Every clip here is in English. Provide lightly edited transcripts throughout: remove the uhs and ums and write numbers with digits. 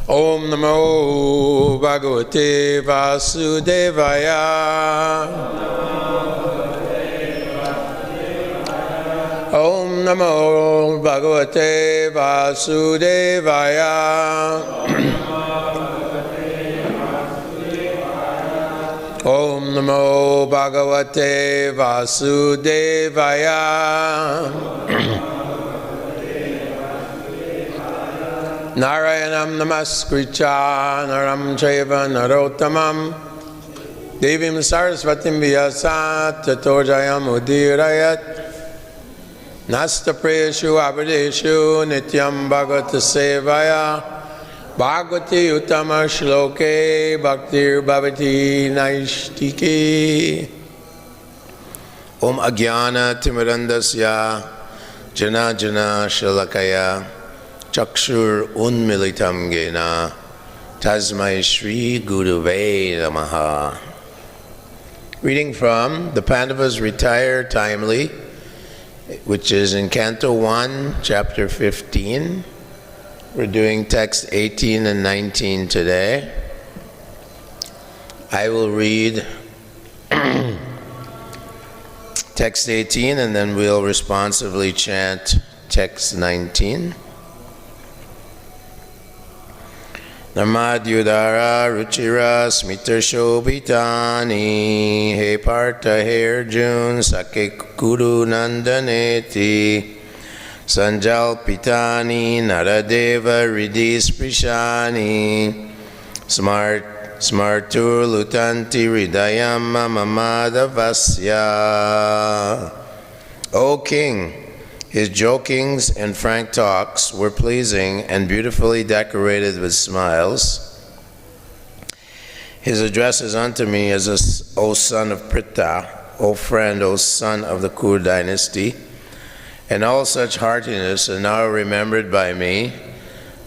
Om Namo Bhagavate Vasudevaya. Om Namo Bhagavate Vasudevaya. Om Namo Bhagavate Vasudevaya. Narayanam namaskritya naram chaiva narottamam devim saraswatim vyasat tato jayam udirayat nasta prayeshu abhadeshu nityam bhagavata sevaya bhagavati uttama shloke bhaktir bhavati naishtiki. Om agyana timirandasya jana jana shalakaya Chakshur unmilitam gena tasmai Shri Guruve namaha. Reading from the Pandavas Retire Timely, which is in Canto 1, Chapter 15. We're doing text 18 and 19 today. I will read text 18 and then we'll responsively chant text 19. Namadyudara ruchira smita shobhitani he partha he arjun sake kuru nandaneti sanjalpitani naradeva ridhi sprishani smartur lutanti hridayam mamadavasya. O King, his jokings and frank talks were pleasing and beautifully decorated with smiles. His addresses unto me as O son of Pritha, O friend, O son of the Kur dynasty, and all such heartiness are now remembered by me,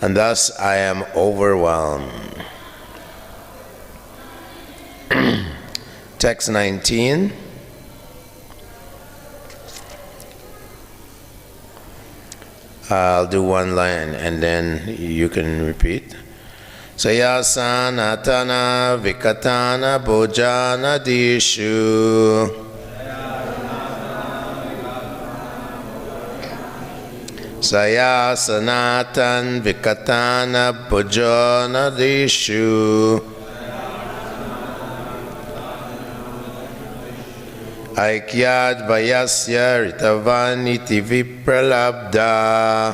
and thus I am overwhelmed. Text 19. I'll do one line and then you can repeat. Sayasanatana vikatana bojana dishu Sayasanatan vikatana bojana dishu Aikyad vayasya ritavaniti vipralabdha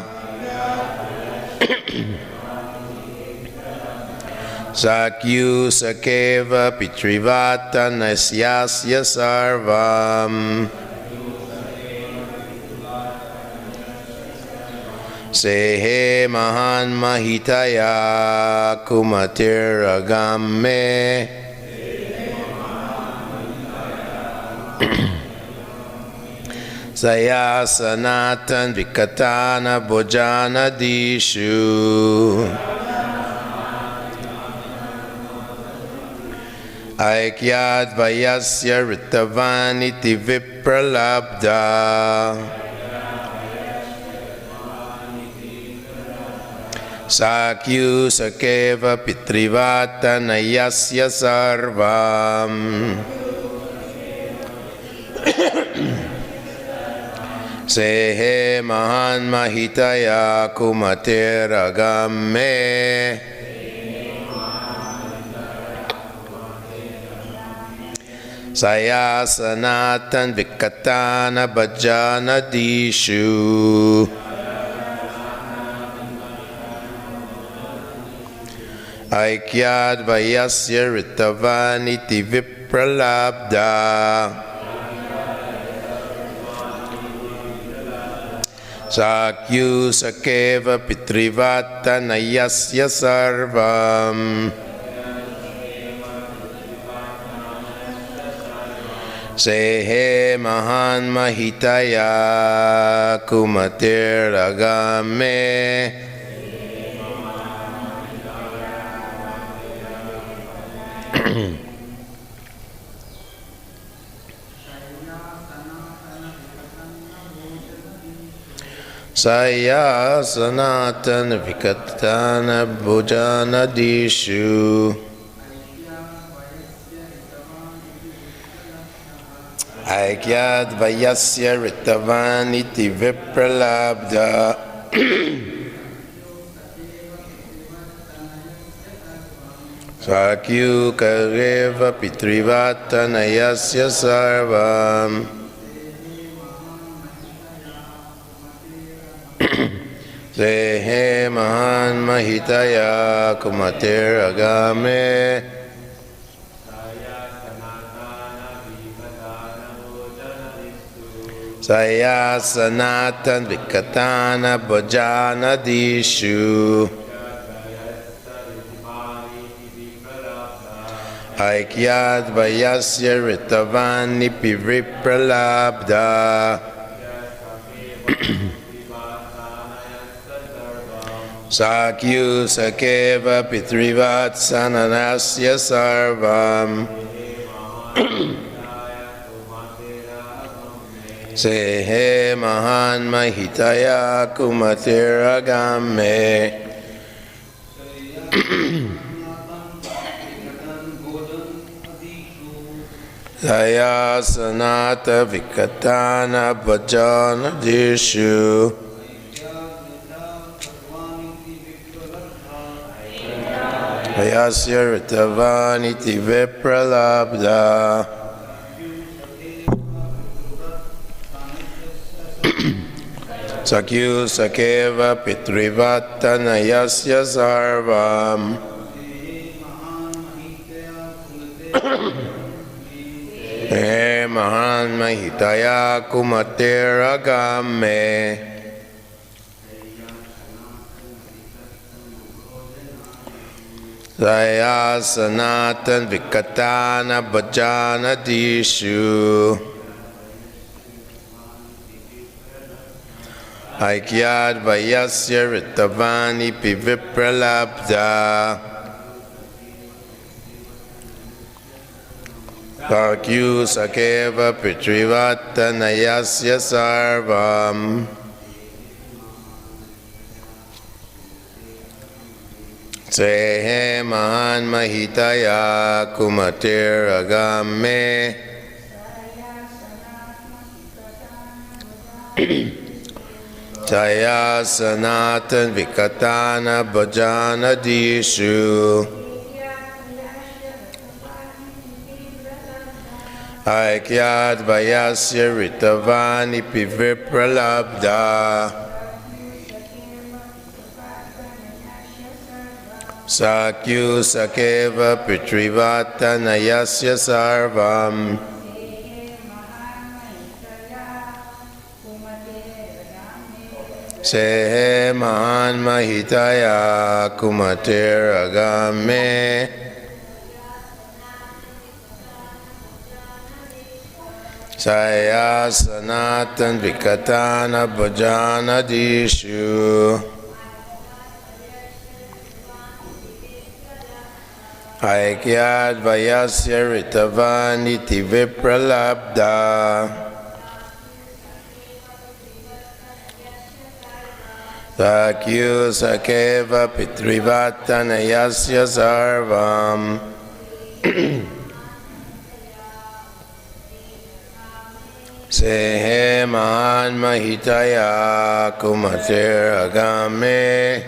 Sakyu sakeva pitrivata nasyasya sarvam Sehe mahan mahitaya kumatir agame Saya sanatan vikatana bojana dishu Aikyad vayasya ritavaniti vipralabdha Sakyu sakeva pitrivata nayasya sarvam Sehe mahan mahitaya kumatir agame Saya sanatan vikatana bhajana dishu Aikyad vayasya ritavaniti vipralabdha Sakyu sakeva pitrivata nayasya sarvam Sehe mahan mahitaya kumatir agame Saya sanatana vikatana bhujanadishu Aikyad vayasya ritavaniti vipralabdha Sakyu kareva pitrivatanayasya sarvam Dehe mahan mahitaya kumatir agame Saya sanatan vikatana bhajanadishu Aikyad vayasya ritavani pivipralabdha Sakyu sakeva pitrivatsananasya sarvam Sehe mahan mahitaya kumatiragame Saya sanata vikatana bhajanadishu Vayasya ritavaniti vipralabdha Sakyu sakeva pitrivatanayasya sarvam He mahan mahitaya kumatiragame Saya sanatan vikatana bhajanadishu Aikyad vayasya ritavani pivipralabdha Sakyu sakeva pitrivatanayasya sarvam Sehe mahan mahitaya kumatiragame Saya sanatan vikatana bhajanadishu Aikyad vayasya ritavani pivipralabdha Sakyu sakeva pitrivatanayasya sarvam Sehe mahan mahitaya kumatiragame Saya sanatan vikatana bhajanadishu Aikyad vayasya ritavaniti vipralabdha Sakyu sakeva pitrivatanayasya sarvam Sehe mahan mahitaya kumatiragame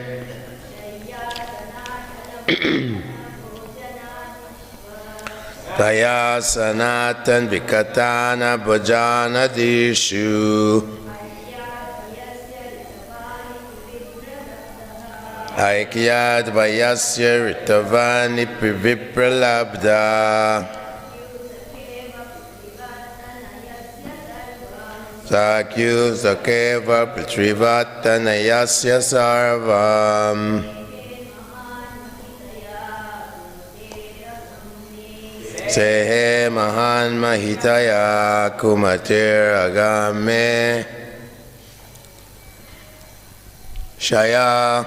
Taya sanatan vikatana bhajanadishu Aikyad vayasya ritavani pivipralabdha Sakyu sakeva pitrivatanayasya sarvam Sehe mahan mahitaya kumatiragame Shaya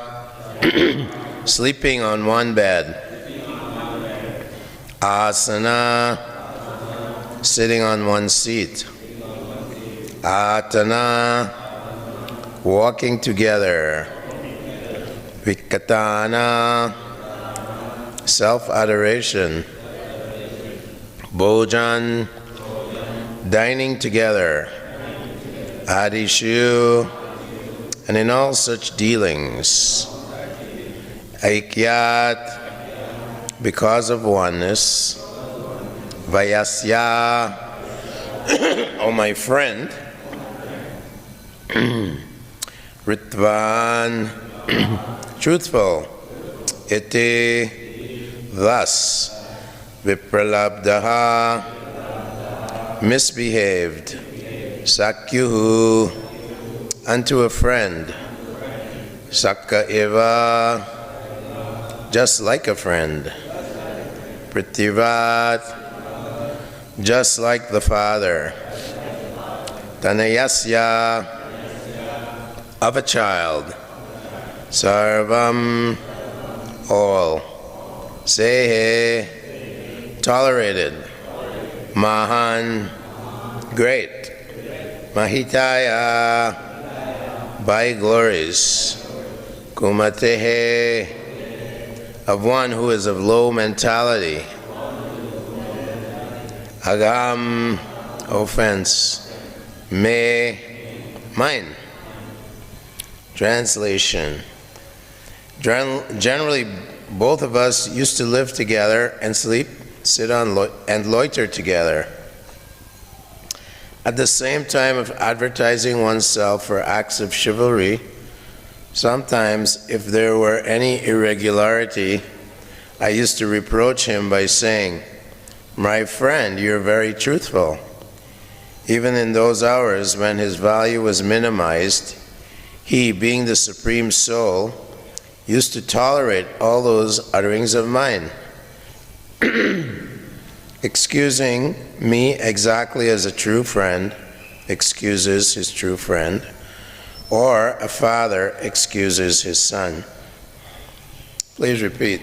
sleeping on one bed Asana sitting on one seat Atana walking together. Vikatana, self-adoration. Bhojan, dining together. Adishu, and in all such dealings. Aikyat, because of oneness. Vayasya, oh my friend. Ritvan, truthful. Iti, thus. Vipralabdaha, misbehaved. Sakyuhu, unto a friend. Sakka eva, just like a friend. Pritivat, just like the father. Tanayasya, of a child. Sarvam, all. Sehe, tolerated. Mahan, great. Mahitaya, by glories. Kumatehe, of one who is of low mentality. Agam, offense. Me, mine. Translation. Generally, both of us used to live together and sleep, sit on and loiter together. At the same time of advertising oneself for acts of chivalry, sometimes if there were any irregularity, I used to reproach him by saying, "My friend, you're very truthful." Even in those hours when his value was minimized, he, being the Supreme Soul, used to tolerate all those utterings of mine, excusing me exactly as a true friend excuses his true friend, or a father excuses his son. Please repeat.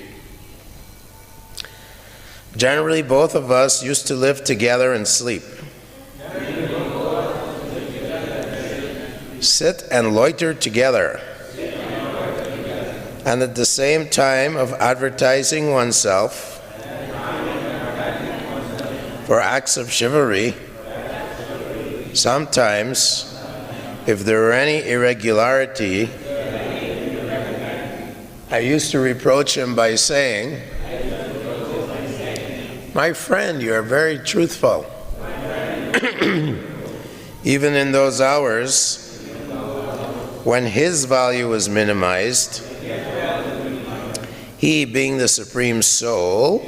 Generally, both of us used to live together and sleep, sit and loiter together, and at the same time of advertising oneself for acts of chivalry, sometimes, if there were any irregularity, I used to reproach him by saying, "My friend, you are very truthful." Even in those hours when his value was minimized, he, being the Supreme Soul,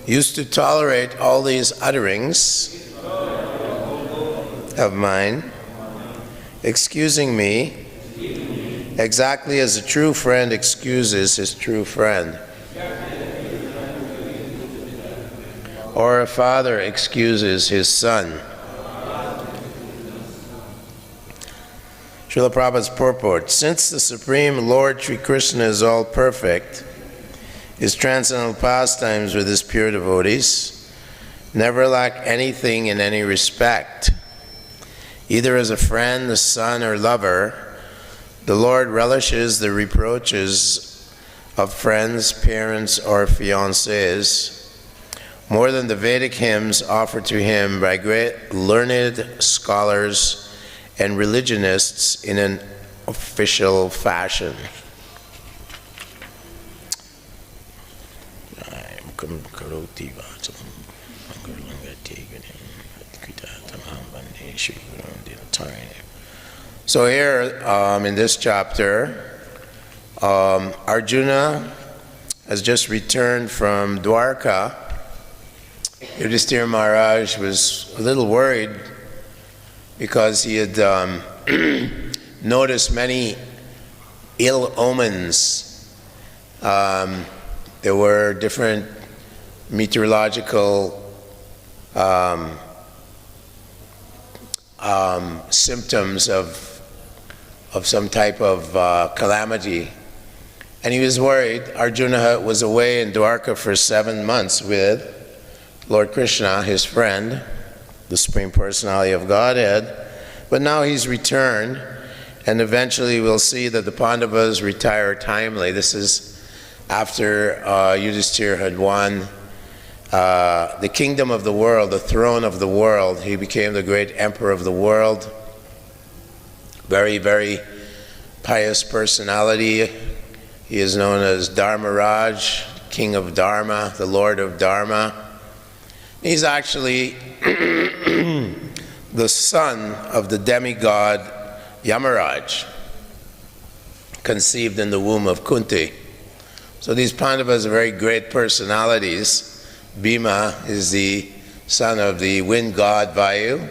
used to tolerate all these utterings of mine, excusing me exactly as a true friend excuses his true friend, or a father excuses his son. Srila Prabhupada's purport: since the Supreme Lord Sri Krishna is all perfect, his transcendental pastimes with his pure devotees never lack anything in any respect. Either as a friend, the son, or lover, the Lord relishes the reproaches of friends, parents, or fiancés more than the Vedic hymns offered to him by great learned scholars and religionists in an official fashion. So here, in this chapter, Arjuna has just returned from Dwarka. Yudhishthira Maharaj was a little worried because he had noticed many ill omens. There were different meteorological symptoms of some type of calamity. And he was worried. Arjuna was away in Dwarka for 7 months with Lord Krishna, his friend, the Supreme Personality of Godhead, But now he's returned, and eventually we'll see that the Pandavas retire timely. This is after Yudhishthira had won the kingdom of the world, the throne of the world. He became the great emperor of the world. Very, very pious personality. He is known as Dharmaraj, King of Dharma, the Lord of Dharma. He's actually the son of the demigod Yamaraj, conceived in the womb of Kunti. So these Pandavas are very great personalities. Bhima is the son of the wind god Vayu.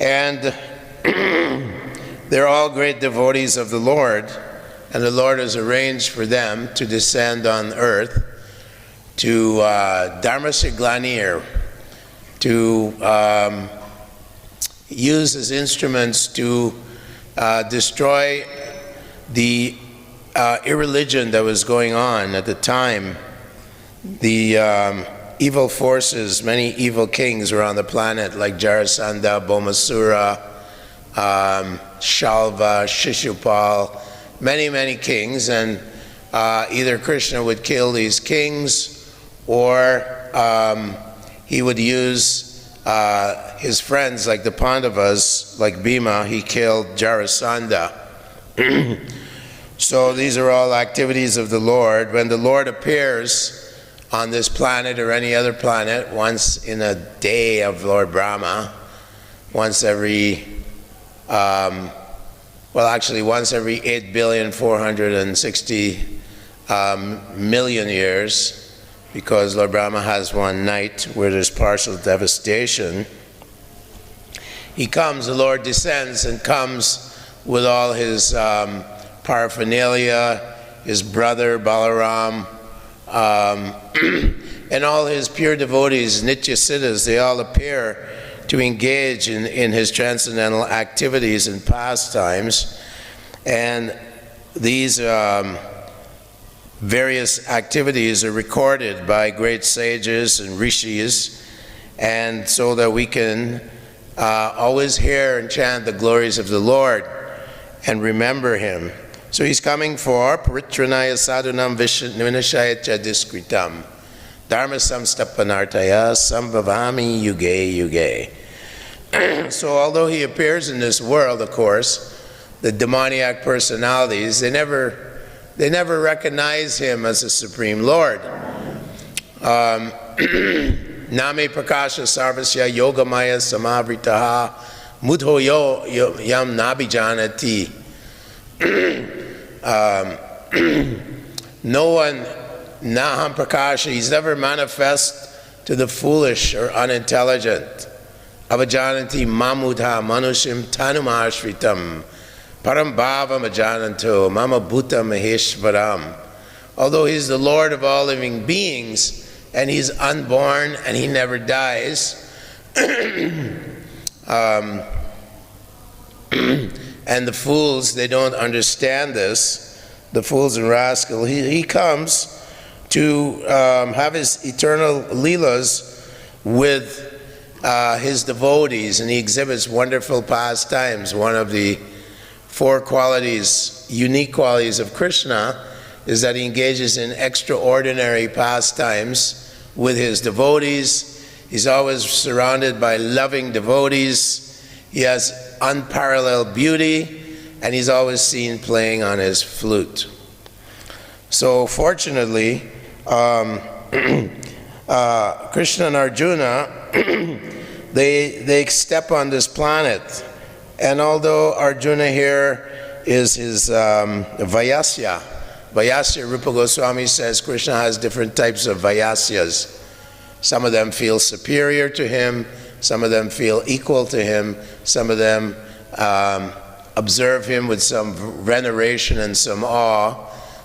And they're all great devotees of the Lord. And the Lord has arranged for them to descend on earth to Dharmasya to use as instruments to destroy the irreligion that was going on at the time. The evil forces, many evil kings were on the planet, like Jarasandha, Bhaumasura, Shalva, Shishupal, many, many kings, and either Krishna would kill these kings, or he would use his friends, like the Pandavas, like Bhima. He killed Jarasandha. So these are all activities of the Lord. When the Lord appears on this planet or any other planet, once in a day of Lord Brahma, once every once every 8,460,000,000 years, because Lord Brahma has one night where there's partial devastation. He comes, the Lord descends and comes with all his paraphernalia, his brother Balaram, and all his pure devotees, Nitya Siddhas. They all appear to engage in his transcendental activities and pastimes. And these various activities are recorded by great sages and rishis, and so that we can always hear and chant the glories of the Lord and remember him. So he's coming for Paritranaya Sadhunam Vinashaya Diskritam Dharma Samstapanartaya Sambhavami Yuge Yuge. So although he appears in this world, of course, the demoniac personalities, they never recognize him as the Supreme Lord. Name Prakasha Sarvasya Yogamaya Samavritaha Mudho Yam Nabijanati. No one, Naham Prakasha, he's never manifest to the foolish or unintelligent. Avajananti Mamudha Manushim Tanumashritam Parambhava Majananto Mama Bhuta Maheshvaram. Although he's the Lord of all living beings, and he's unborn and he never dies, and the fools, they don't understand this, the fools and rascal. He comes to have his eternal leelas with his devotees, and he exhibits wonderful pastimes. One of the four qualities, unique qualities of Krishna, is that he engages in extraordinary pastimes with his devotees. He's always surrounded by loving devotees. He has unparalleled beauty, and he's always seen playing on his flute. So fortunately, Krishna and Arjuna, they step on this planet. And although Arjuna here is his Vayasya, Rupa Goswami says Krishna has different types of Vayasyas. Some of them feel superior to him, some of them feel equal to him, some of them observe him with some veneration and some awe.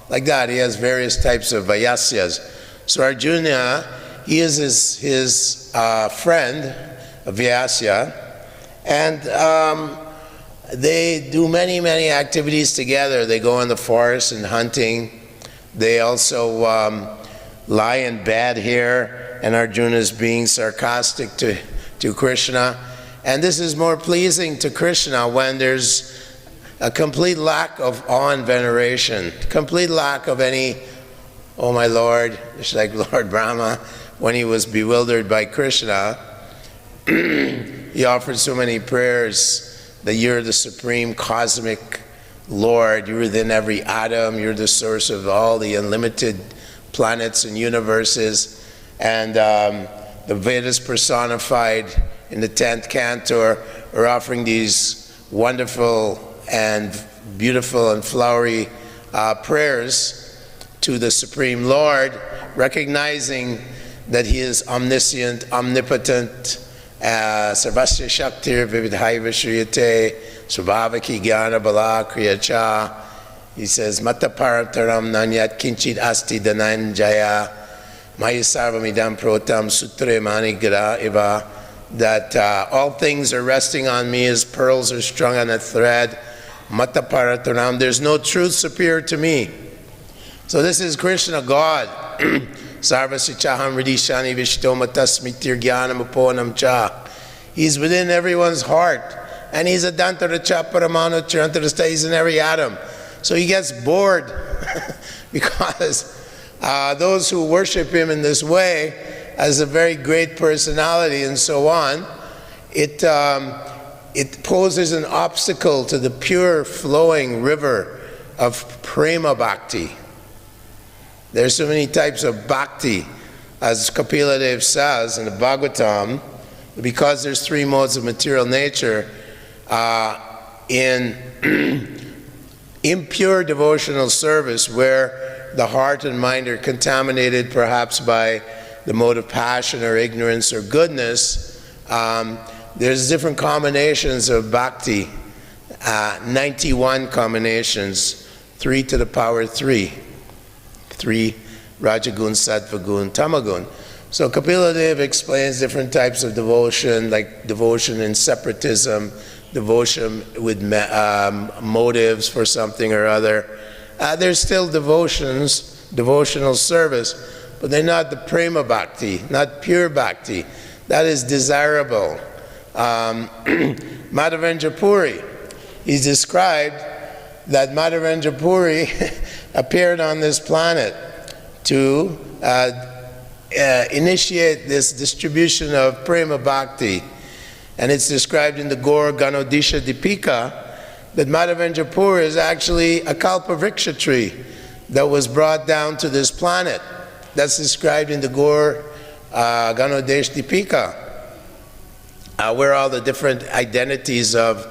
Like that, he has various types of Vayasyas. So Arjuna, he is his friend, Vyasya, and they do many, many activities together. They go in the forest and hunting. They also lie in bed here, and Arjuna is being sarcastic to Krishna, And this is more pleasing to Krishna when there's a complete lack of awe and veneration, complete lack of any, oh my Lord, just like Lord Brahma, when he was bewildered by Krishna, he offered so many prayers that you're the supreme cosmic Lord, you're within every atom, you're the source of all the unlimited planets and universes, and the Vedas personified in the 10th canto are offering these wonderful and beautiful and flowery prayers to the Supreme Lord, recognizing that he is omniscient, omnipotent, sarvasya shaktir vividhaiva shriyate svabhavaki jnana bala kriyacha. He says, Mata paramtaram nanyat kinchit asti dhananjaya maya sarvamidam protam sutre manigra iva. That all things are resting on me as pearls are strung on a thread. Mata parataram, there's no truth superior to me. So this is Krishna, God. Sarvasichaham ridishani vishtomata jnanam uponam cha. He's within everyone's heart. And he's a dantaracha paramanu chirantarasta, he's in every atom. So he gets bored because those who worship him in this way as a very great personality and so on, it poses an obstacle to the pure flowing river of prema bhakti. There's so many types of bhakti, as Kapila Dev says in the Bhagavatam, because there's three modes of material nature. In impure devotional service, where the heart and mind are contaminated perhaps by the mode of passion or ignorance or goodness, there's different combinations of bhakti, 91 combinations, 3 to the power 3, Rajagun, Sattvagun, Tamagun. So Kapila Dev explains different types of devotion, like devotion in separatism, devotion with motives for something or other. There's still devotional service, but they're not the prema bhakti, not pure bhakti. That is desirable. Madhavendra Puri, he's described that Madhavendra Puri appeared on this planet to initiate this distribution of prema bhakti. And it's described in the Gaur Ganodisha Dipika that Madhavendra Puri is actually a kalpavriksha tree that was brought down to this planet. That's described in the Gaur Ganodisha Dipika, where all the different identities of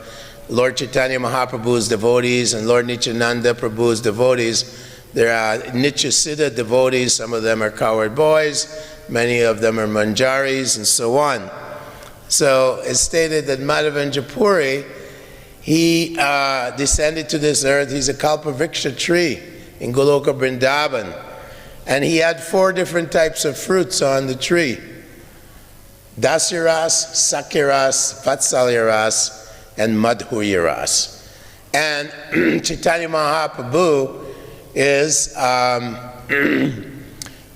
Lord Chaitanya Mahaprabhu's devotees and Lord Nityananda Prabhu's devotees. There are Nityasiddha devotees, some of them are cowherd boys, many of them are manjaris, and so on. So it's stated that Madhavendra Puri, he descended to this earth. He's a kalpavriksha tree in Goloka Vrindavan. And he had 4 different types of fruits on the tree: Dasyaras, Sakyaras, Vatsalyaras, and Madhuryaras. And Chaitanya Mahaprabhu is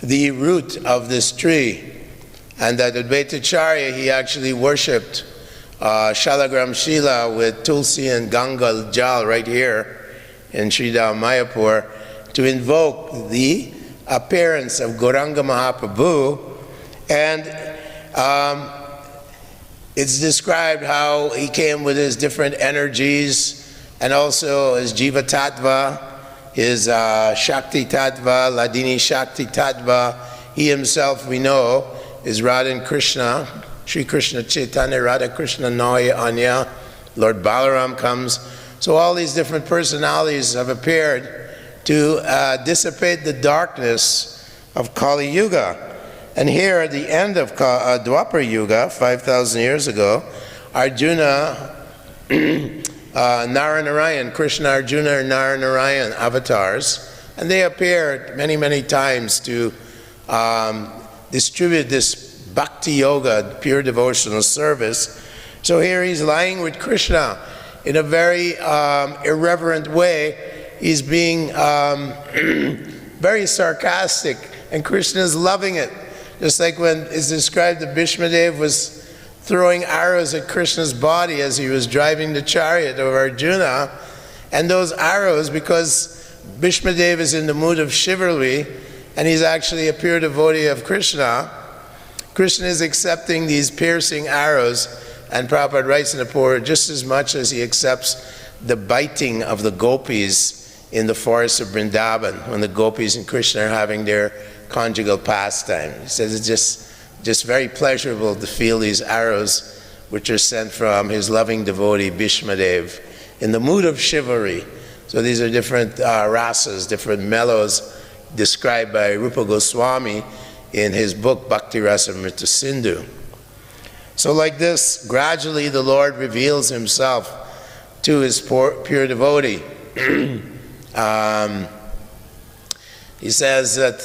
the root of this tree. And at Advaitacharya, he actually worshipped Shalagram Shila with Tulsi and Ganga Jal right here in Sridham Mayapur to invoke the appearance of Gauranga Mahaprabhu. And it's described how he came with his different energies and also his Jiva Tattva, his Shakti Tattva, Ladini Shakti Tattva. He himself, we know, is Radha and Krishna, Sri Krishna Chaitanya, Radha Krishna Naya Anya, Lord Balaram comes. So all these different personalities have appeared to dissipate the darkness of Kali Yuga. And here at the end of Dwapar Yuga, 5,000 years ago, Arjuna, Naranarayan, Krishna, Arjuna, and Naranarayan avatars, and they appeared many, many times to distribute this bhakti yoga, pure devotional service. So here he's lying with Krishna in a very irreverent way. He's being very sarcastic, and Krishna is loving it. Just like when it's described that Bhishmadev was throwing arrows at Krishna's body as he was driving the chariot of Arjuna. And those arrows, because Bhishmadev is in the mood of chivalry, and he's actually a pure devotee of Krishna, Krishna is accepting these piercing arrows, and Prabhupada writes in the Purana, just as much as he accepts the biting of the gopis in the forest of Vrindavan, when the gopis and Krishna are having their conjugal pastime. He says it's just very pleasurable to feel these arrows which are sent from his loving devotee Bhishmadev in the mood of chivalry. So these are different rasas, different mellows described by Rupa Goswami in his book Bhakti Rasamrita Sindhu. So like this, gradually the Lord reveals himself to his pure devotee. He says that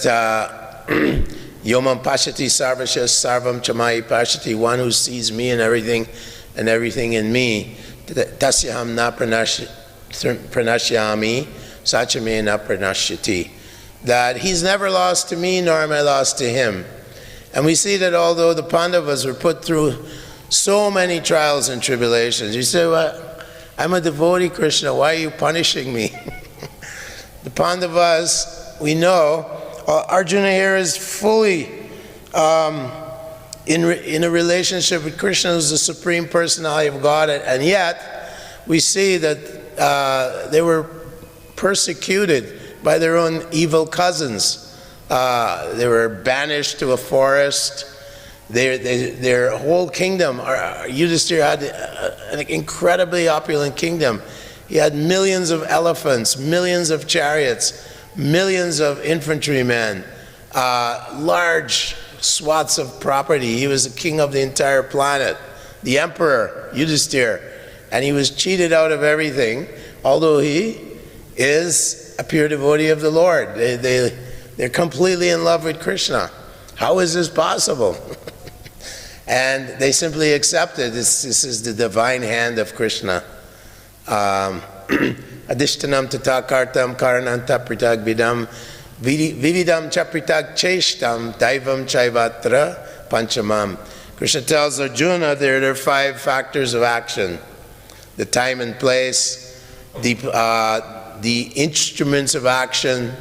Yomam Pashati Sarvasya Sarvam Chamai Pashati, one who sees me and everything in me, Tasyaham na pranashyami, Sachame na pranashyati. That he's never lost to me, nor am I lost to him. And we see that although the Pandavas were put through so many trials and tribulations, you say, well, I'm a devotee, Krishna, why are you punishing me? The Pandavas, we know, Arjuna here is fully in a relationship with Krishna, who's the Supreme Personality of God, and yet we see that they were persecuted by their own evil cousins. They were banished to a forest. Their whole kingdom, Yudhisthira had an incredibly opulent kingdom. He had millions of elephants, millions of chariots, millions of infantrymen, large swaths of property. He was the king of the entire planet, the emperor, Yudhisthira, and he was cheated out of everything, although he is a pure devotee of the Lord. They're completely in love with Krishna. How is this possible? And they simply accepted this is the divine hand of Krishna. Adishtanam tata kartam karananta pritag vidam vividam chapritag cheshtam daivam chaivatra panchamam. Krishna tells Arjuna there are 5 factors of action: the time and place, the instruments of action,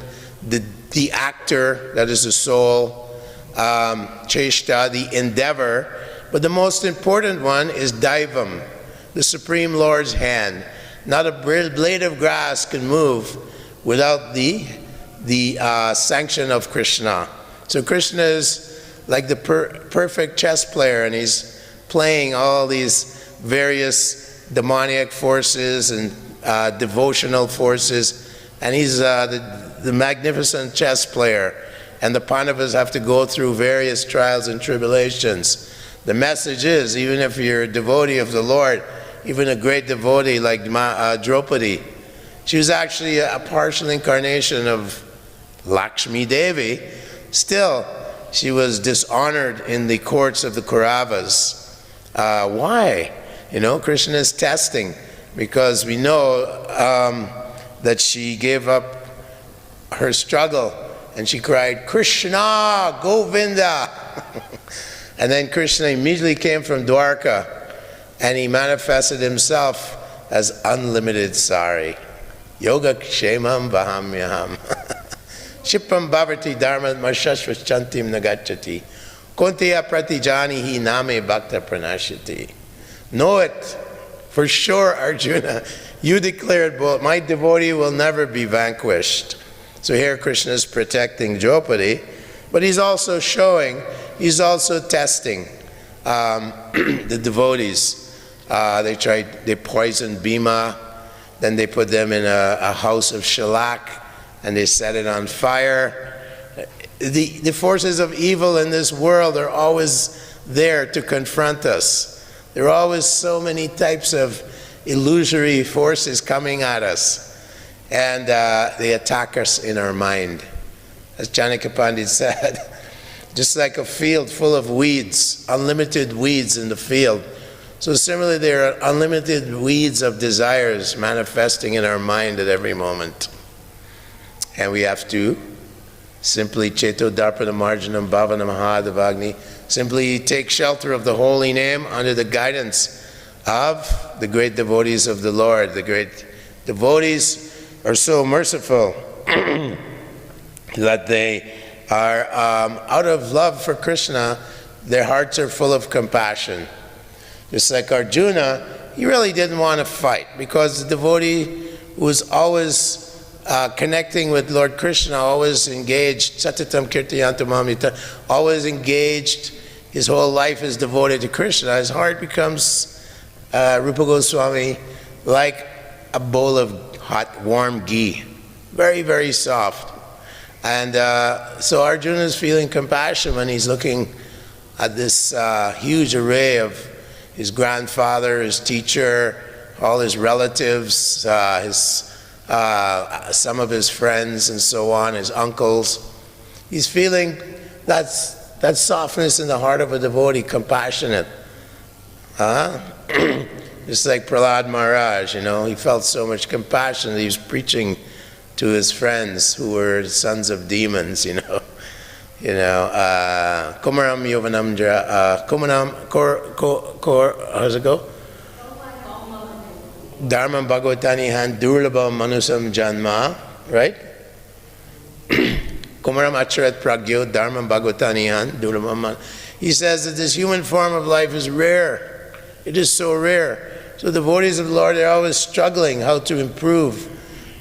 the actor, that is the soul, cheshta, the endeavor, but the most important one is daivam, the Supreme Lord's hand. Not a blade of grass can move without the sanction of Krishna. So Krishna is like the perfect chess player, and he's playing all these various demoniac forces and devotional forces, and he's the magnificent chess player, and the Pandavas have to go through various trials and tribulations. The message is, even if you're a devotee of the Lord, even a great devotee like Draupadi, she was actually a partial incarnation of Lakshmi Devi, still she was dishonored in the courts of the Kauravas. Why? Krishna is testing, because we know that she gave up her struggle and she cried, Krishna, Govinda. And then Krishna immediately came from Dwarka and he manifested himself as unlimited sari. Yoga kshemam vahamyaham. Shipam bhavati dharma mashashvachantim nagachati. Kontiya pratijani hi name bhakta pranashati. Know it for sure, Arjuna. You declared, my devotee will never be vanquished. So here Krishna is protecting Draupadi, but he's also showing, he's also testing the devotees. They poisoned Bhima, then they put them in a house of shellac, and they set it on fire. The forces of evil in this world are always there to confront us. There are always so many types of illusory forces coming at us, and they attack us in our mind. As Janaka Pandit said, just like a field full of weeds, unlimited weeds in the field, so similarly there are unlimited weeds of desires manifesting in our mind at every moment. And we have to simply Cheto Darpana Marjanam Bhavanam Mahadavagni simply take shelter of the holy name under the guidance of the great devotees of the Lord. The great devotees are so merciful that they are, out of love for Krishna, their hearts are full of compassion. Just like Arjuna, he really didn't want to fight, because the devotee was always connecting with Lord Krishna, always engaged, satatam kirtayantam amita, always engaged. His whole life is devoted to Krishna. His heart becomes, Rupa Goswami, like a bowl of hot, warm ghee. Very, very soft. And so Arjuna is feeling compassion when he's looking at this huge array of his grandfather, his teacher, all his relatives, some of his friends and so on, his uncles. He's feeling that softness in the heart of a devotee, compassionate. Just like Prahlad Maharaj, he felt so much compassion that he was preaching to his friends who were sons of demons, Kumaram Yovanam how's it go? Dharmam Bhagavatani Han Durlabha Manusam Janma, right? Kumaram Acharat Pragyo Dharmam Bhagavatani Han Durlabha. He says that this human form of life is rare. It is so rare. So the devotees of the Lord are always struggling how to improve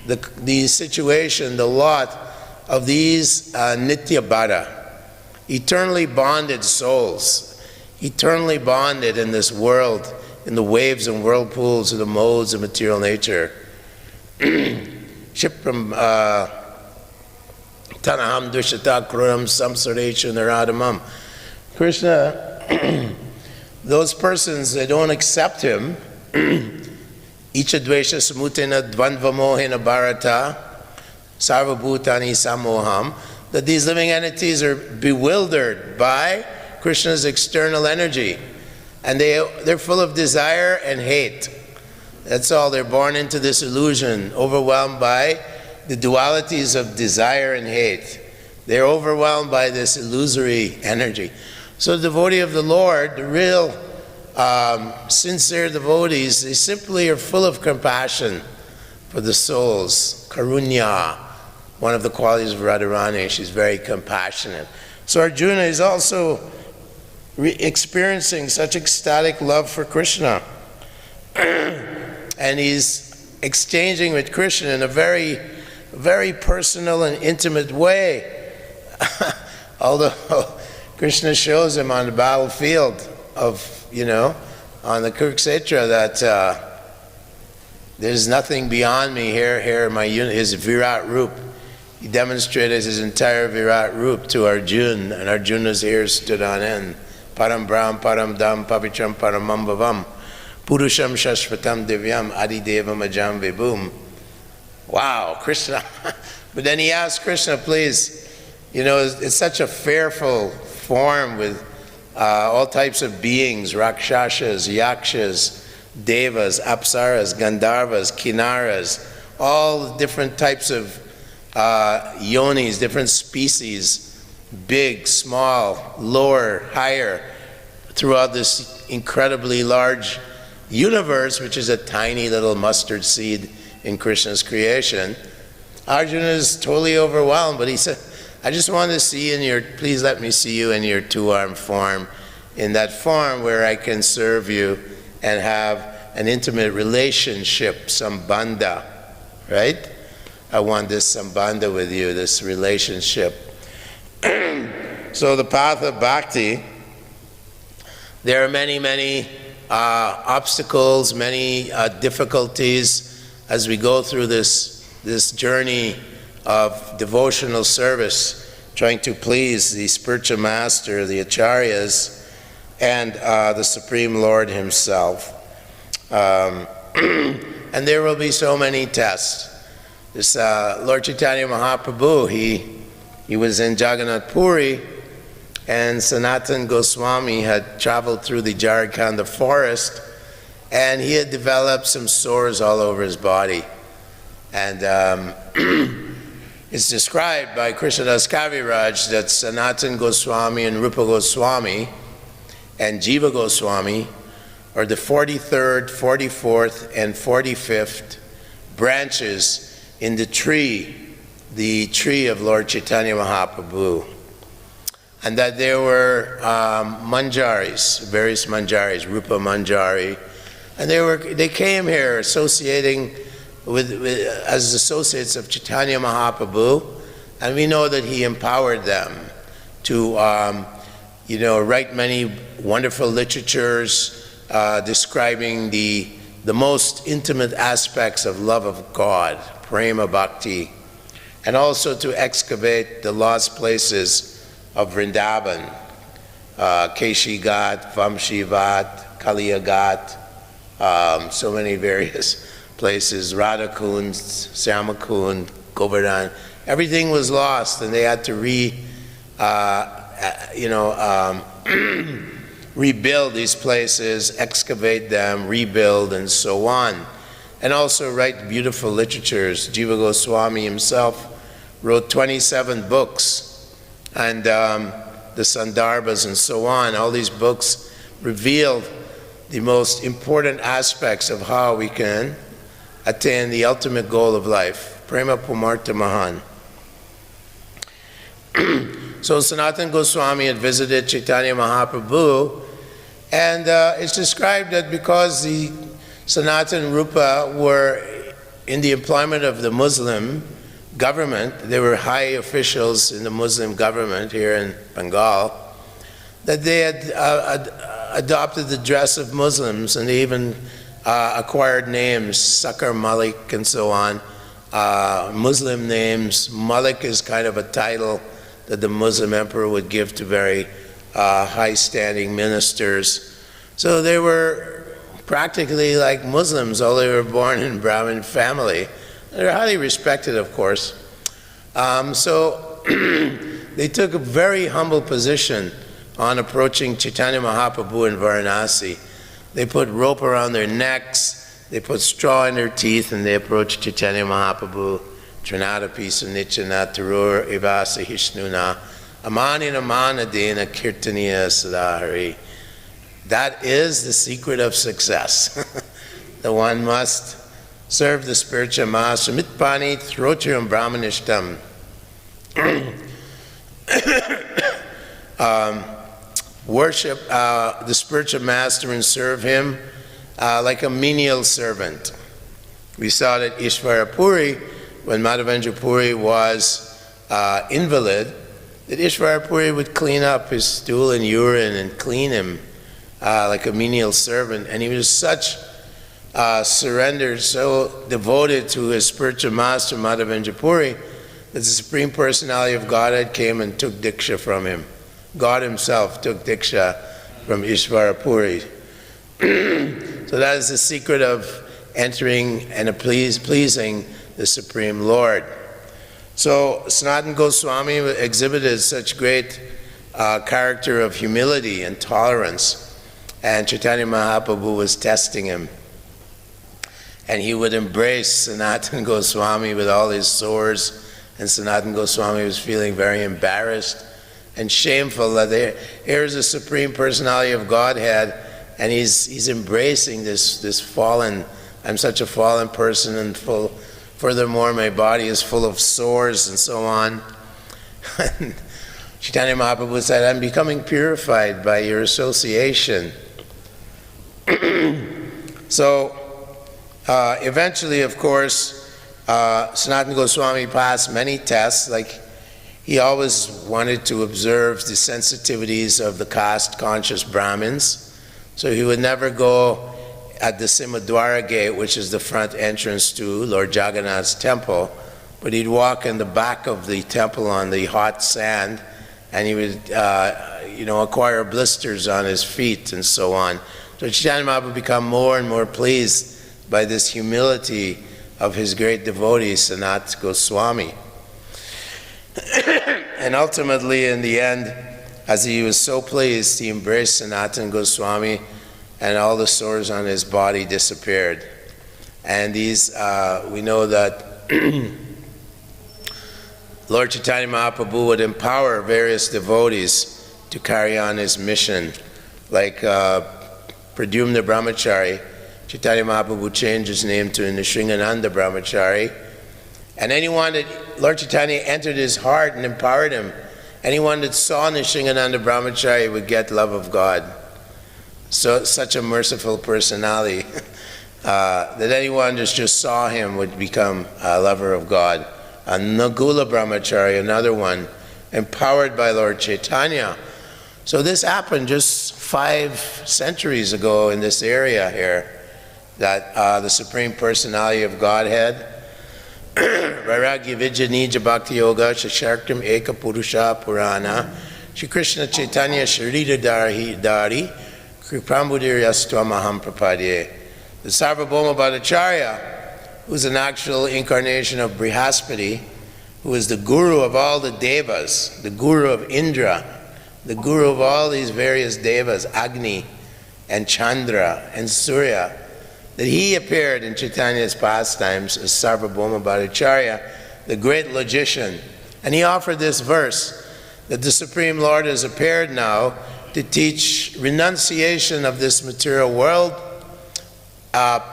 the situation, the lot of these Nitya Bhara, eternally bonded souls, eternally bonded in this world, in the waves and whirlpools of the modes of material nature. Shipram Tanaham Dushata Kruram Samsareshu Naradamam. Krishna, those persons, they don't accept him. Ichadvesha Samutena Dvandvamohena Bharata Sarvabhutani Samoham, that these living entities are bewildered by Krishna's external energy, and they're full of desire and hate. That's all. They're born into this illusion, overwhelmed by the dualities of desire and hate. They're overwhelmed by this illusory energy. So the devotee of the Lord, the real sincere devotees, they simply are full of compassion for the souls. Karunya, one of the qualities of Radharani, she's very compassionate. So Arjuna is also experiencing such ecstatic love for Krishna. And he's exchanging with Krishna in a very, very personal and intimate way. Although Krishna shows him on the battlefield of, on the Kurukshetra that there's nothing beyond me here, his Virat Rup. He demonstrated his entire Virat Rup to Arjuna, and Arjuna's ears stood on end. Param Brahm, Param Dham, Pavitram, Paramam Bhavam, Purusham Shashvatam Divyam, Adi Devam Ajam Vibhum. Wow, Krishna. But then he asked Krishna, please, it's such a fearful form with all types of beings, Rakshasas, Yakshas, Devas, Apsaras, Gandharvas, Kinnaras, all different types of yonis, different species, big, small, lower, higher, throughout this incredibly large universe, which is a tiny little mustard seed in Krishna's creation. Arjuna is totally overwhelmed, but he said, I just want to see please let me see you in your two-armed form, in that form where I can serve you and have an intimate relationship, sambandha, right? I want this sambandha with you, this relationship. So the path of bhakti, there are many, many obstacles, many difficulties as we go through this journey of devotional service, trying to please the spiritual master, the acharyas, and the Supreme Lord himself. And there will be so many tests. This Lord Chaitanya Mahaprabhu, he was in Jagannath Puri, and Sanatana Goswami had traveled through the Jharkhand forest, and he had developed some sores all over his body. And it's described by Krishnadas Kaviraj that Sanatana Goswami and Rupa Goswami and Jiva Goswami are the 43rd, 44th, and 45th branches in the tree of Lord Chaitanya Mahaprabhu. And that there were manjaris, various manjaris, Rupa Manjari, and they came here associating as associates of Chaitanya Mahaprabhu, and we know that he empowered them to write many wonderful literatures describing the most intimate aspects of love of God, prema bhakti, and also to excavate the lost places of Vrindavan, Keshi Ghat, Vamshi Vat, Kaliya Ghat, so many various places, Radha Kund, Syama Kund, Govardhan. Everything was lost, and they had to rebuild these places, excavate them, rebuild, and so on. And also write beautiful literatures. Jiva Goswami himself wrote 27 books, and the Sandarbhas and so on. All these books revealed the most important aspects of how we can attain the ultimate goal of life, Prema Pumartha Mahan. So Sanatana Goswami had visited Chaitanya Mahaprabhu, and it's described that because the Sanatana Rupa were in the employment of the Muslim government, they were high officials in the Muslim government here in Bengal, that they had adopted the dress of Muslims, and they even acquired names, Sakar Malik and so on, Muslim names. Malik is kind of a title that the Muslim emperor would give to very high-standing ministers. So they were practically like Muslims, although they were born in Brahmin family. They're highly respected, of course. So they took a very humble position on approaching Chaitanya Mahaprabhu in Varanasi. They put rope around their necks, they put straw in their teeth, and they approached Chaitanya Mahaprabhu. Trinadapi Sunichana Tarur Ivasa Hishnuna Amanina Manadena Kirtaniya Sadahari. That is the secret of success. The one must serve the spiritual master. Mitpani Throtrium Brahmanishtam. Worship the spiritual master and serve him like a menial servant. We saw that Ishvara Puri, when Madhavendra Puri was invalid, that Ishvara Puri would clean up his stool and urine and clean him like a menial servant. And he was such surrendered, so devoted to his spiritual master, Madhavendra Puri, that the Supreme Personality of Godhead came and took Diksha from him. God himself took Diksha from Ishvara Puri. So that is the secret of entering and pleasing the Supreme Lord. So Sanatana Goswami exhibited such great character of humility and tolerance, and Chaitanya Mahaprabhu was testing him. And he would embrace Sanatana Goswami with all his sores, and Sanatana Goswami was feeling very embarrassed and shameful that here's the Supreme Personality of Godhead, and he's embracing this fallen, I'm such a fallen person, and furthermore my body is full of sores and so on. And Chaitanya Mahaprabhu said, I'm becoming purified by your association. So eventually, of course, Sanatana Goswami passed many tests. Like, he always wanted to observe the sensitivities of the caste-conscious Brahmins. So he would never go at the Simadwara gate, which is the front entrance to Lord Jagannath's temple, but he'd walk in the back of the temple on the hot sand, and he would, acquire blisters on his feet and so on. So Chaitanya Mahaprabhu would become more and more pleased by this humility of his great devotee, Sanat Goswami. And ultimately, in the end, as he was so pleased, he embraced Sanatana Goswami, and all the sores on his body disappeared. And these, we know that Lord Chaitanya Mahaprabhu would empower various devotees to carry on his mission like Pradyumna Brahmachari. Chaitanya Mahaprabhu changed his name to Nisringananda Brahmachari. And anyone that Lord Chaitanya entered his heart and empowered him, anyone that saw Nisringananda Brahmachari would get love of God. So such a merciful personality that anyone that just saw him would become a lover of God. And Nagula Brahmachari, another one, empowered by Lord Chaitanya. So this happened just 5 centuries ago in this area here, that the Supreme Personality of Godhead, Vairagya Vidya Nija Bhakti Yoga Shashartam Eka Purusha Purana Shri Krishna Chaitanya Sharita Dari Kripamoya Prabhu Prapadye. The Sarvabhauma Bhattacharya, who is an actual incarnation of Brihaspati, who is the guru of all the devas, the guru of Indra, the guru of all these various devas, Agni and Chandra and Surya, that he appeared in Chaitanya's pastimes as Sarvabhauma Bhattacharya, the great logician. And he offered this verse, that the Supreme Lord has appeared now to teach renunciation of this material world,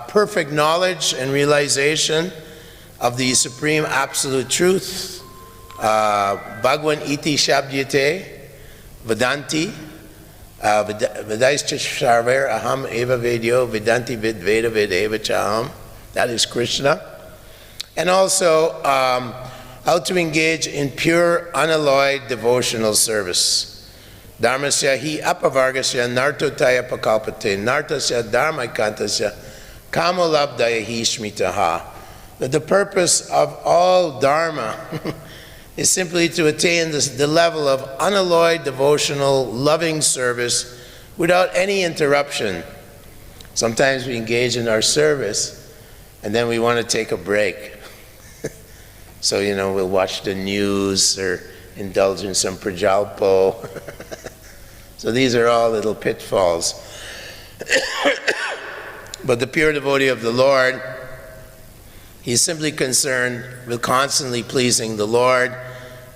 perfect knowledge and realization of the Supreme Absolute Truth, Bhagwan iti shabdyate, Vedanti, Vedaischa Sarver Aham Eva Vedyo Vedanti Vid Veda Ved Eva Chaham. That is Krishna. And also how to engage in pure, unalloyed devotional service. Dharmasya hi apavargasya nartotaya pakalpate nartasya dharmaikantasya kamolabdaya hi shmitaha. That the purpose of all dharma is simply to attain the level of unalloyed devotional loving service without any interruption. Sometimes we engage in our service and then we want to take a break. So, we'll watch the news or indulge in some prajalpo. So these are all little pitfalls. But the pure devotee of the Lord, he's simply concerned with constantly pleasing the Lord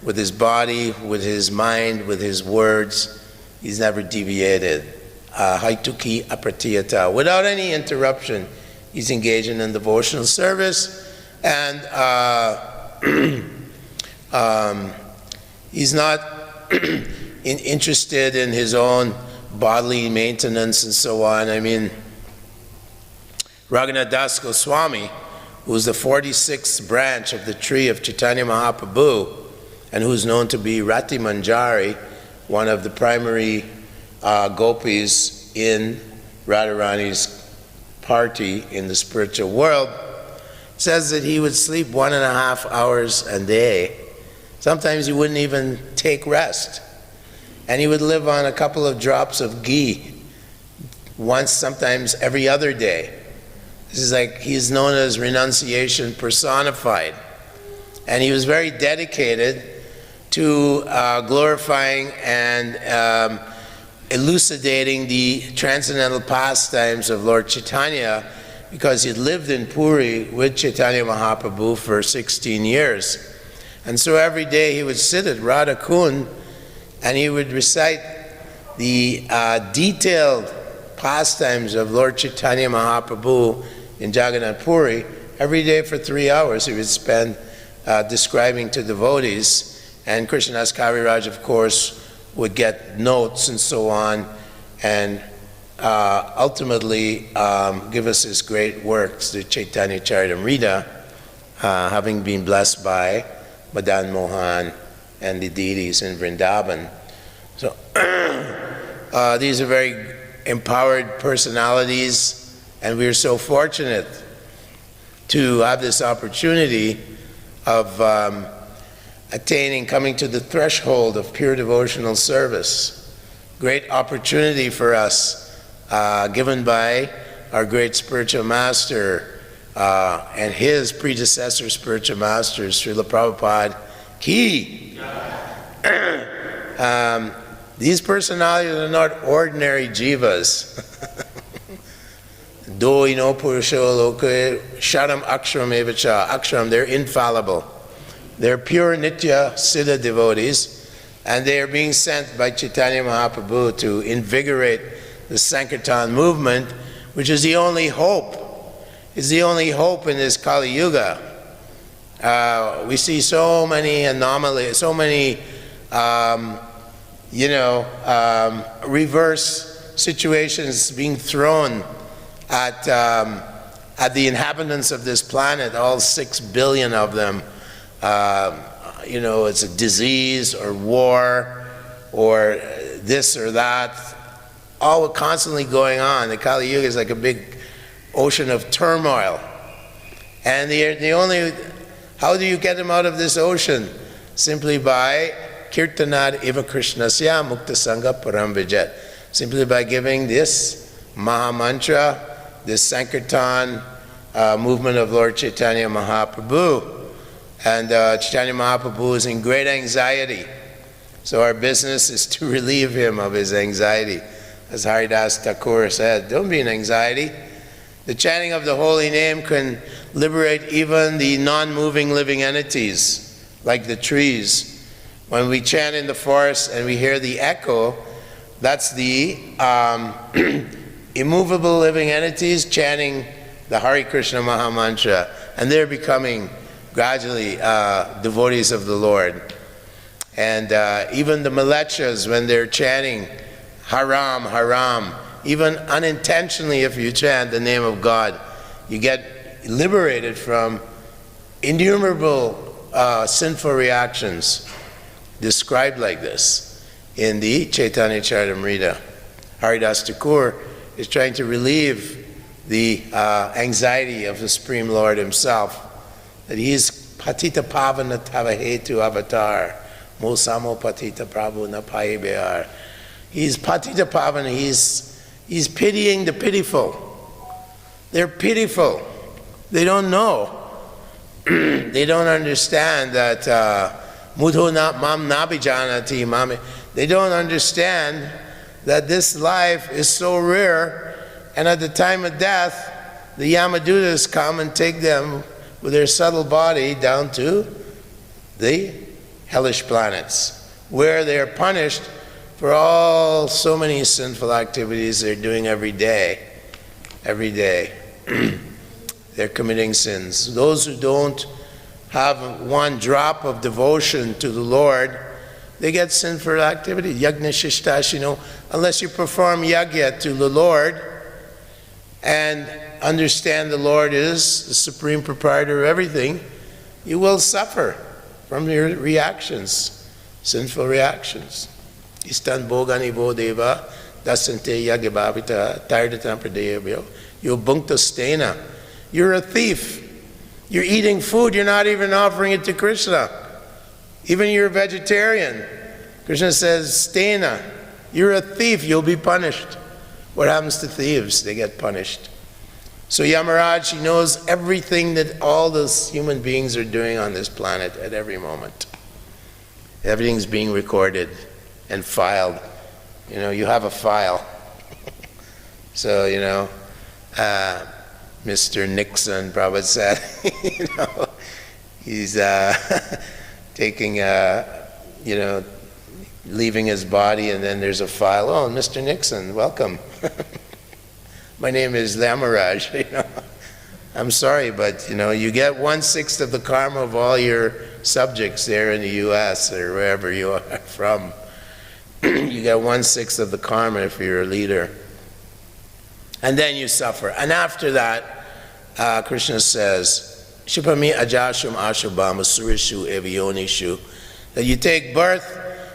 with his body, with his mind, with his words. He's never deviated. Haituki apratiyata. Without any interruption, he's engaging in devotional service, and he's not interested in his own bodily maintenance and so on. I mean, Raghunath Das Goswami, who is the 46th branch of the tree of Chaitanya Mahaprabhu, and who's known to be Rati Manjari, one of the primary gopis in Radharani's party in the spiritual world, says that he would sleep 1.5 hours a day. Sometimes he wouldn't even take rest. And he would live on a couple of drops of ghee once, sometimes every other day. This is like, he's known as renunciation personified. And he was very dedicated to glorifying and elucidating the transcendental pastimes of Lord Chaitanya, because he'd lived in Puri with Chaitanya Mahaprabhu for 16 years. And so every day he would sit at Radha Kund and he would recite the detailed pastimes of Lord Chaitanya Mahaprabhu in Jagannath Puri. Every day for 3 hours he would spend describing to devotees, and Krishnadas Kaviraj, of course, would get notes and so on, and ultimately give us his great works, the Chaitanya Charitamrita, having been blessed by Madan Mohan and the deities in Vrindavan. So these are very empowered personalities, and we're so fortunate to have this opportunity of coming to the threshold of pure devotional service. Great opportunity for us, given by our great spiritual master and his predecessor spiritual masters, Srila Prabhupada ki. These personalities are not ordinary jivas. Doino purusho loke sharam aksharam evacha. Aksharam, they're infallible. They're pure nitya siddha devotees, and they are being sent by Chaitanya Mahaprabhu to invigorate the Sankirtan movement, which is the only hope. It's the only hope in this Kali Yuga. We see so many anomalies, so many, reverse situations being thrown at the inhabitants of this planet, all 6 billion of them. It's a disease or war or this or that, all constantly going on. The Kali Yuga is like a big ocean of turmoil. And how do you get them out of this ocean? Simply by kirtanad eva krishnasya mukta sangha param vijet. Simply by giving this Maha Mantra, this Sankirtan movement of Lord Chaitanya Mahaprabhu. And Chaitanya Mahaprabhu is in great anxiety. So our business is to relieve him of his anxiety. As Haridas Thakur said, don't be in anxiety. The chanting of the holy name can liberate even the non-moving living entities, like the trees. When we chant in the forest and we hear the echo, that's the immovable living entities chanting the Hare Krishna Maha Mantra, and they're becoming gradually devotees of the Lord. And even the Malechas, when they're chanting Haram, Haram, even unintentionally, if you chant the name of God, you get liberated from innumerable sinful reactions described like this in the Chaitanya Charitamrita. Haridas Thakur is trying to relieve the anxiety of the Supreme Lord himself, that he is Patita Pavana Tavahetu Avatar, Mosamo Patita Prabhu Napai Bear. He's Patita Pavana, he's pitying the pitiful. They're pitiful. They don't know. They don't understand that Mudho mam nabijanati mami. They don't understand that this life is so rare, and at the time of death, the Yamadutas come and take them with their subtle body down to the hellish planets, where they are punished for all so many sinful activities they're doing every day. Every day. They're committing sins. Those who don't have one drop of devotion to the Lord, they get sinful activity. Yagna Shishtashino, unless you perform yagya to the Lord and understand the Lord is the supreme proprietor of everything, you will suffer from your reactions, sinful reactions. Istan bogani vodeva dasante yagyabhavita tardatan pradeyabhyo yobunkta stena. You're a thief. You're eating food, you're not even offering it to Krishna. Even you're a vegetarian. Krishna says, stena, you're a thief, you'll be punished. What happens to thieves? They get punished. So Yamaraj, he knows everything that all those human beings are doing on this planet at every moment. Everything's being recorded and filed. You have a file. So, Mr. Nixon, Prabhupada said, he's taking, leaving his body, and then there's a file. Oh, Mr. Nixon, welcome. My name is Lamaraj. I'm sorry, but you get 1/6 of the karma of all your subjects there in the U.S. or wherever you are from. You get 1/6 of the karma if you're a leader. And then you suffer. And after that, Krishna says, Shipami ajashum ashubham surishu evyonishu, that you take birth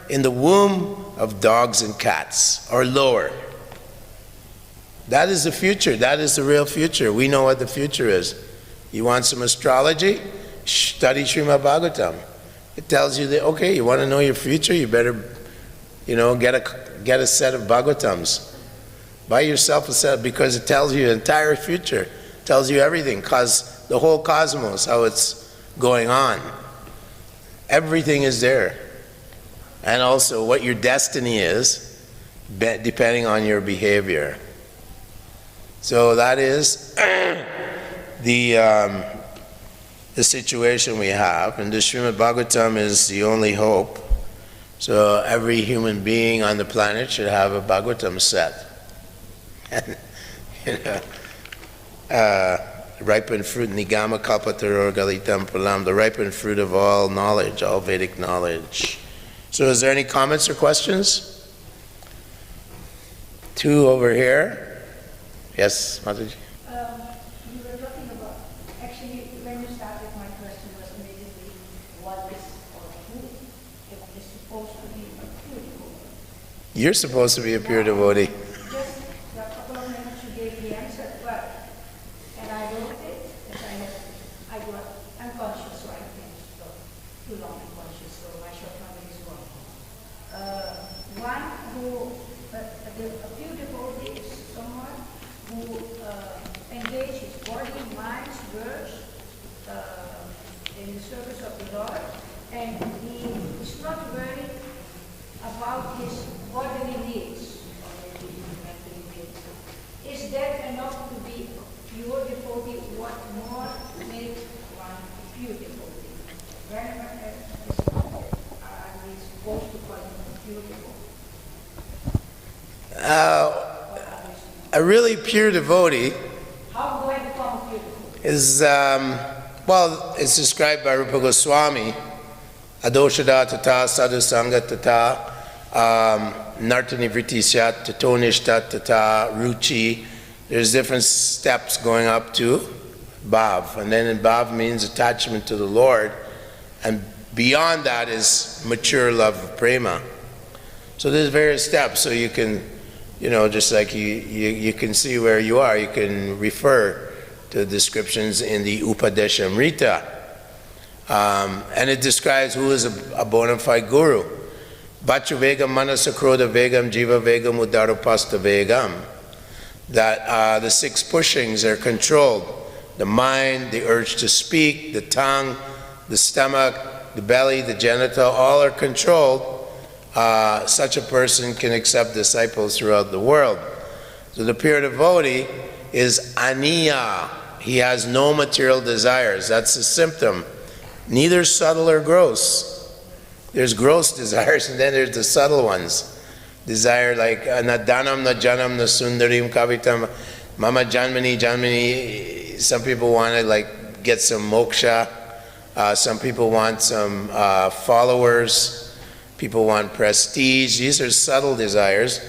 in the womb of dogs and cats, or lower. That is the future. That is the real future. We know what the future is. You want some astrology? Study Srimad Bhagavatam. It tells you that, okay, you want to know your future? You better, get a set of Bhagavatams. Buy yourself a set, because it tells you the entire future. It tells you everything, because the whole cosmos, how it's going on. Everything is there. And also what your destiny is, depending on your behavior. So that is the situation we have, and the Srimad Bhagavatam is the only hope. So every human being on the planet should have a Bhagavatam set. And, ripened fruit, nigama kalpataror galitam palam, the ripened fruit of all knowledge, all Vedic knowledge. So is there any comments or questions? Two over here. Yes, Mataji? You were talking about, actually, when you started, my question was immediately, what is or who is supposed to be a pure devotee? You're supposed to be a pure devotee. Just a couple of minutes you gave the answer, but, and I wrote it, as I got unconscious, so I can't talk too long unconscious, so my shortcoming is wrong. One who, a pure devotee is someone who engages body, mind, words in the service of the Lord, and he is not worried about his bodily needs or maybe mentally needs. Is that enough to be a pure devotee? What more makes one a pure devotee? When are we supposed to call him a pure devotee? A really pure devotee How do I become a pure devotee? is, well, it's described by Rupa Goswami, adoshada tata sadhusanga tata nartani vritti syat tatonishta tata ruchi. There's different steps going up to bhav, and then bhav means attachment to the Lord, and beyond that is mature love of prema. So there's various steps, so you can, just like you can see where you are, you can refer to descriptions in the Upadeshamrita. And it describes who is a bona fide guru. Vachu vegam manasakroda vegam jiva vegam udarupasta vegam. That the six pushings are controlled. The mind, the urge to speak, the tongue, the stomach, the belly, the genital, all are controlled. Such a person can accept disciples throughout the world. So the pure devotee is aniya. He has no material desires. That's a symptom. Neither subtle or gross. There's gross desires, and then there's the subtle ones. Desire like na danam na janam na sundarim kavitam mama janmani janmani. Some people want to get some moksha. Some people want some followers. People want prestige. These are subtle desires.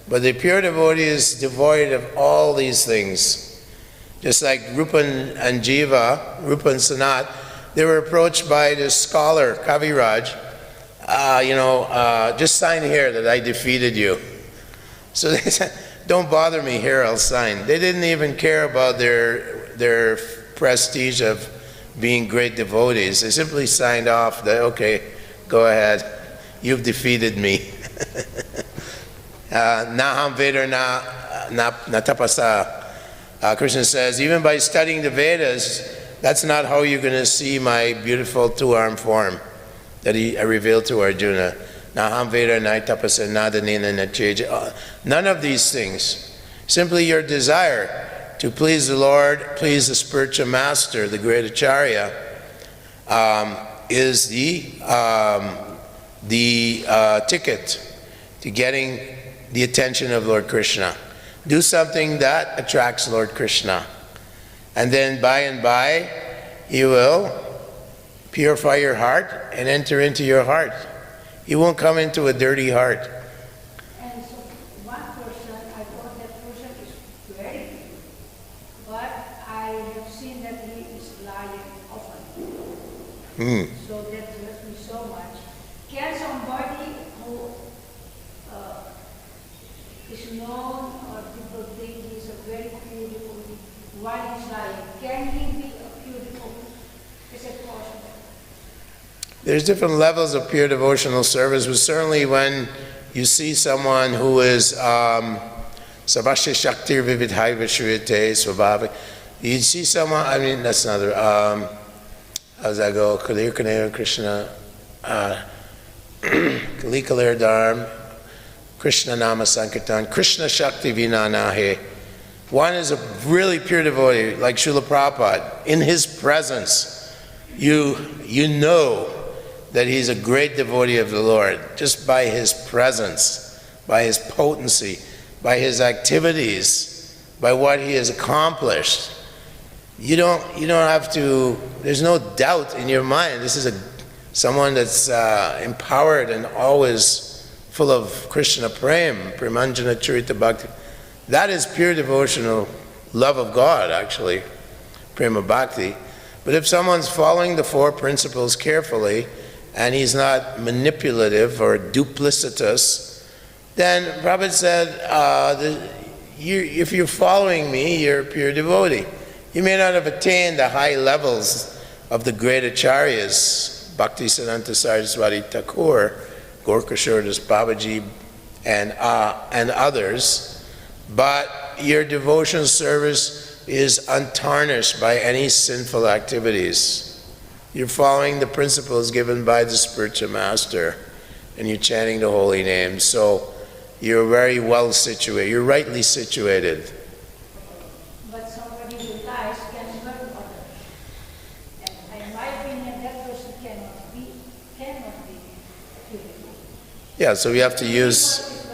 But the pure devotee is devoid of all these things. Just like Rupa and Jiva, Rupa and Sanat, they were approached by this scholar, Kaviraj, just sign here that I defeated you. So they said, don't bother me here, I'll sign. They didn't even care about their prestige of being great devotees. They simply signed off that, okay, go ahead, you've defeated me. Naham Veda na tapasa. Krishna says, even by studying the Vedas, that's not how you're going to see my beautiful two-armed form that I revealed to Arjuna. Naham Veda na tapasa nadanina na cheja. None of these things. Simply your desire to please the Lord, please the spiritual master, the great Acharya, is the ticket to getting the attention of Lord Krishna. Do something that attracts Lord Krishna. And then by and by, you will purify your heart and enter into your heart. You won't come into a dirty heart. And so one person, I thought that person is very pure, but I have seen that he is lying often. So that hurts me so much. Can somebody who is known or people think he is a very pure devotee while he's lying, can he be a pure devotee? Is it possible? There's different levels of pure devotional service, but certainly when you see someone who is Savasya Shaktir Vividhai Vishriyate Swabhavik, you see someone, I mean, that's another, how's that go? Kalir Kanaya Krishna, Kali Kalir Dharm, Krishna Nama Sankirtan, Krishna Shakti Vinanahe. One is a really pure devotee, like Srila Prabhupada. In his presence, you know that he's a great devotee of the Lord, just by his presence, by his potency. by his activities, by what he has accomplished. You don't have to, there's no doubt in your mind. This is someone that's empowered and always full of Krishna prem, premanjana charita bhakti. That is pure devotional love of God, actually, prema bhakti. But if someone's following the four principles carefully, and he's not manipulative or duplicitous, then Prabhupada said, if you're following me, you're a pure devotee. You may not have attained the high levels of the great acharyas, Bhaktisiddhanta Saraswati Thakur, Gorkashodas Babaji, and others, but your devotional service is untarnished by any sinful activities. You're following the principles given by the spiritual master, and you're chanting the holy name. So you're very well situated. You're rightly situated. But somebody who lies can hurt others. And in my opinion, that person cannot be beautiful. Yeah, so we have to use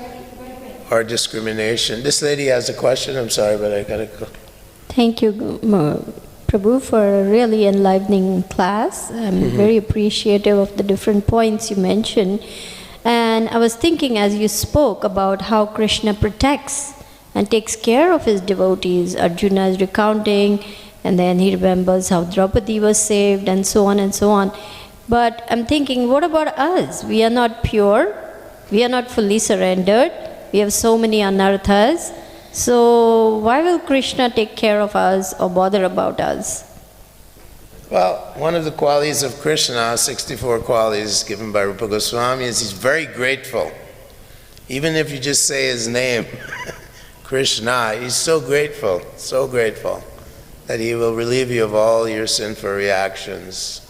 our discrimination. This lady has a question. I'm sorry, but I gotta go. Thank you, Prabhu, for a really enlightening class. I'm very appreciative of the different points you mentioned. And I was thinking as you spoke about how Krishna protects and takes care of his devotees. Arjuna is recounting, and then he remembers how Draupadi was saved, and so on and so on. But I'm thinking, what about us? We are not pure. We are not fully surrendered. We have so many anarthas. So why will Krishna take care of us or bother about us? Well, one of the qualities of Krishna, 64 qualities given by Rupa Goswami, is he's very grateful. Even if you just say his name, Krishna, he's so grateful that he will relieve you of all your sinful reactions.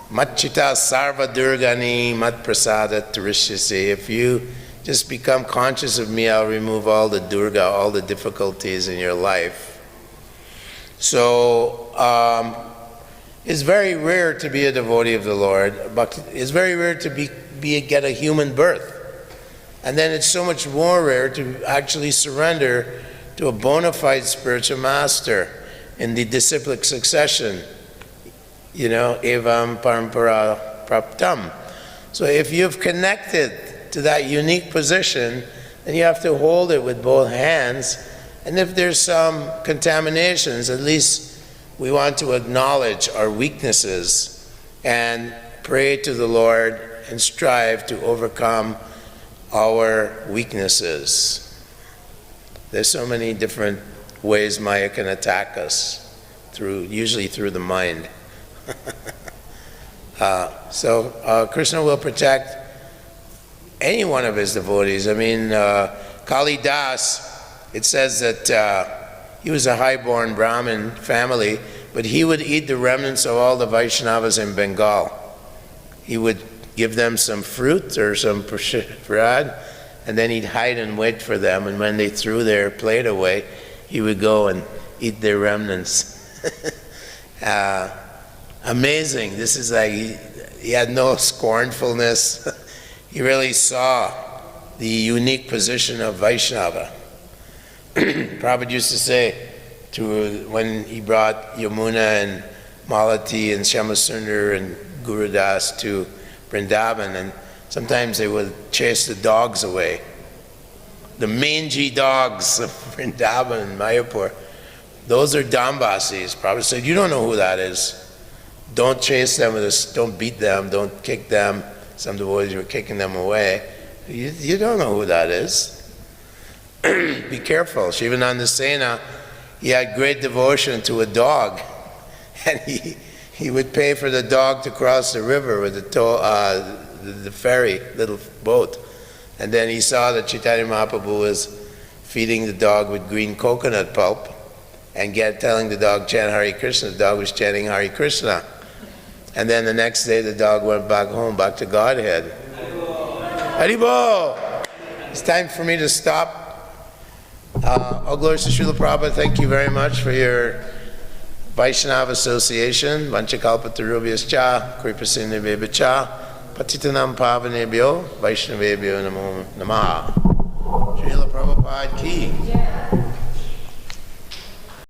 Matchita sarva durgani mat prasada turishyasi. If you just become conscious of me, I'll remove all the durga, all the difficulties in your life. So, it's very rare to be a devotee of the Lord. It's very rare to get a human birth. And then it's so much more rare to actually surrender to a bona fide spiritual master in the disciplic succession. Evam parampara praptam. So if you've connected to that unique position, then you have to hold it with both hands. And if there's some contaminations, at least we want to acknowledge our weaknesses and pray to the Lord and strive to overcome our weaknesses. There's so many different ways Maya can attack us, usually through the mind. So Krishna will protect any one of his devotees. I mean, Kali Das, it says that he was a high-born Brahmin family, but he would eat the remnants of all the Vaishnavas in Bengal. He would give them some fruit or some prasad, and then he'd hide and wait for them, and when they threw their plate away, he would go and eat their remnants. Amazing. This is like, he had no scornfulness. He really saw the unique position of Vaishnava. Prabhupada used to say, when he brought Yamuna and Malati and Shyamasundar and Guru Das to Vrindavan, and sometimes they would chase the dogs away. The mangy dogs of Vrindavan and Mayapur, those are Dambasis. Prabhupada said, you don't know who that is. Don't chase them, don't beat them, don't kick them. Some devotees were kicking them away. You don't know who that is. Be careful. Shivananda Sena, he had great devotion to a dog, and he would pay for the dog to cross the river with the ferry, little boat. And then he saw that Chaitanya Mahaprabhu was feeding the dog with green coconut pulp and telling the dog, chant Hare Krishna. The dog was chanting Hare Krishna. And then the next day the dog went back home, back to Godhead. Haribo! It's time for me to stop. All glories to Srila Prabhupada. Thank you very much for your Vaishnava Association. Vanchakalpatarubhyascha, Kripasinivebhya, Patitanam Pavanebhyo, Vaishnavebhyo Namo Namaha. Srila Prabhupada ki.